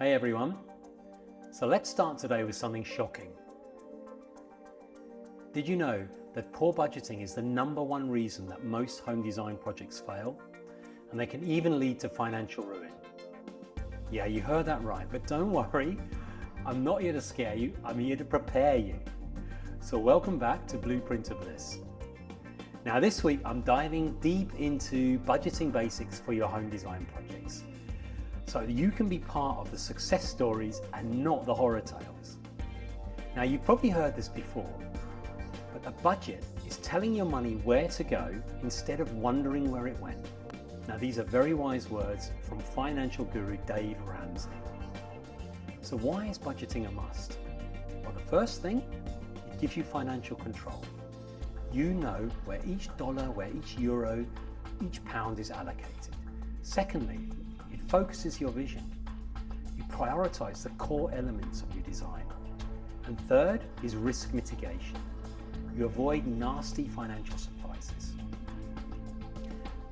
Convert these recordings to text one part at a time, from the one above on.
Hey everyone. So let's start today with something shocking. Did you know that poor budgeting is the #1 reason that most home design projects fail? And they can even lead to financial ruin. Yeah, you heard that right, but don't worry. I'm not here to scare you, I'm here to prepare you. So welcome back to Blueprint to Bliss. Now this week I'm diving deep into budgeting basics for your home design projects, so that you can be part of the success stories and not the horror tales. Now you've probably heard this before, but a budget is telling your money where to go instead of wondering where it went. Now these are very wise words from financial guru Dave Ramsey. So why is budgeting a must? Well, the first thing, it gives you financial control. You know where each dollar, where each euro, each pound is allocated. Secondly, it focuses your vision. You prioritize the core elements of your design. And third is risk mitigation. You avoid nasty financial surprises.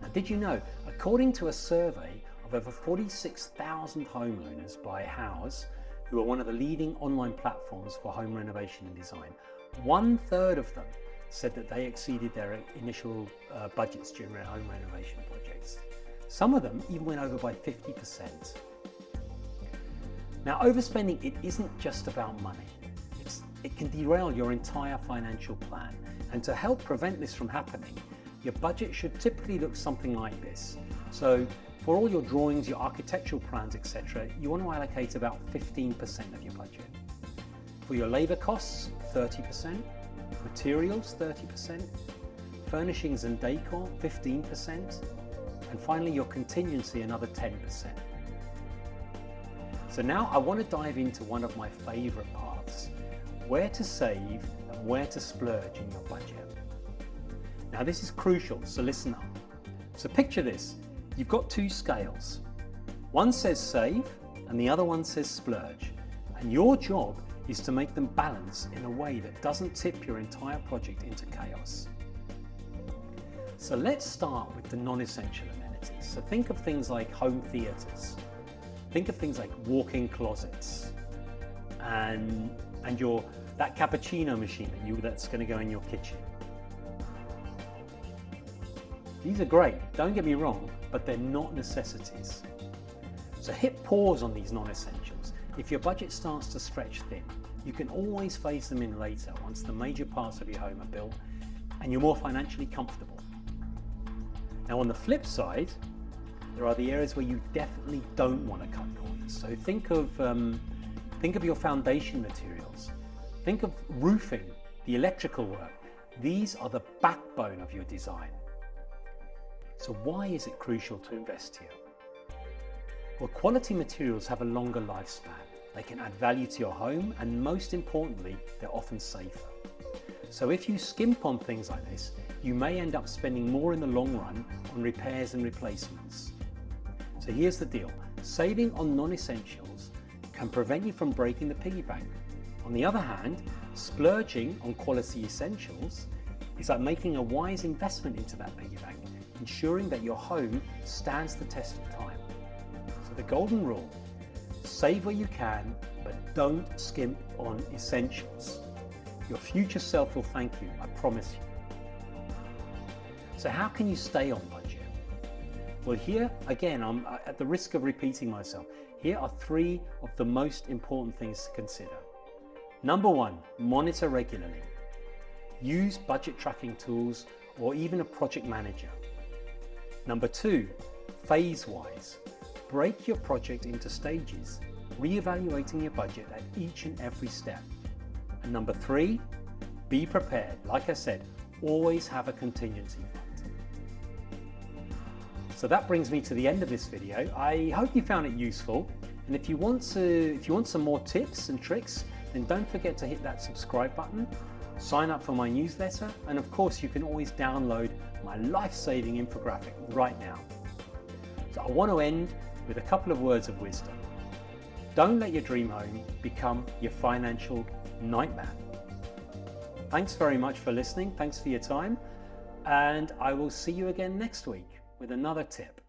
Now, did you know, according to a survey of over 46,000 homeowners by House, who are one of the leading online platforms for home renovation and design, 1/3 of them said that they exceeded their initial budgets during their home renovation projects. Some of them even went over by 50%. Now, overspending, it isn't just about money. It can derail your entire financial plan. And to help prevent this from happening, your budget should typically look something like this. So for all your drawings, your architectural plans, etc., you want to allocate about 15% of your budget. For your labor costs, 30%. Materials, 30%, furnishings and decor, 15%, and finally your contingency, another 10%. So now I want to dive into one of my favorite parts, where to save and where to splurge in your budget. Now this is crucial, so listen up. So picture this, you've got two scales. One says save and the other one says splurge, and your job is to make them balance in a way that doesn't tip your entire project into chaos. So let's start with the non-essential amenities. So think of things like home theaters. Think of things like walk-in closets and that cappuccino machine that's going to go in your kitchen. These are great, don't get me wrong, but they're not necessities. So hit pause on these non-essentials. If your budget starts to stretch thin, you can always phase them in later once the major parts of your home are built and you're more financially comfortable. Now on the flip side, there are the areas where you definitely don't want to cut corners. So think of your foundation materials. Think of roofing, the electrical work. These are the backbone of your design. So why is it crucial to invest here? Well, quality materials have a longer lifespan. They can add value to your home, and most importantly, they're often safer. So if you skimp on things like this, you may end up spending more in the long run on repairs and replacements. So here's the deal. Saving on non-essentials can prevent you from breaking the piggy bank. On the other hand, splurging on quality essentials is like making a wise investment into that piggy bank, ensuring that your home stands the test of time. So the golden rule: save where you can, but don't skimp on essentials. Your future self will thank you, I promise you. So how can you stay on budget? Well, here again, I'm at the risk of repeating myself. Here are 3 of the most important things to consider. Number 1, monitor regularly. Use budget tracking tools or even a project manager. Number 2, phase-wise. Break your project into stages, re-evaluating your budget at each and every step. And number 3, be prepared. Like I said, always have a contingency fund. So that brings me to the end of this video. I hope you found it useful. And if you want some more tips and tricks, then don't forget to hit that subscribe button, sign up for my newsletter, and of course you can always download my life-saving infographic right now. So I want to end with a couple of words of wisdom. Don't let your dream home become your financial nightmare. Thanks very much for listening. Thanks for your time. And I will see you again next week with another tip.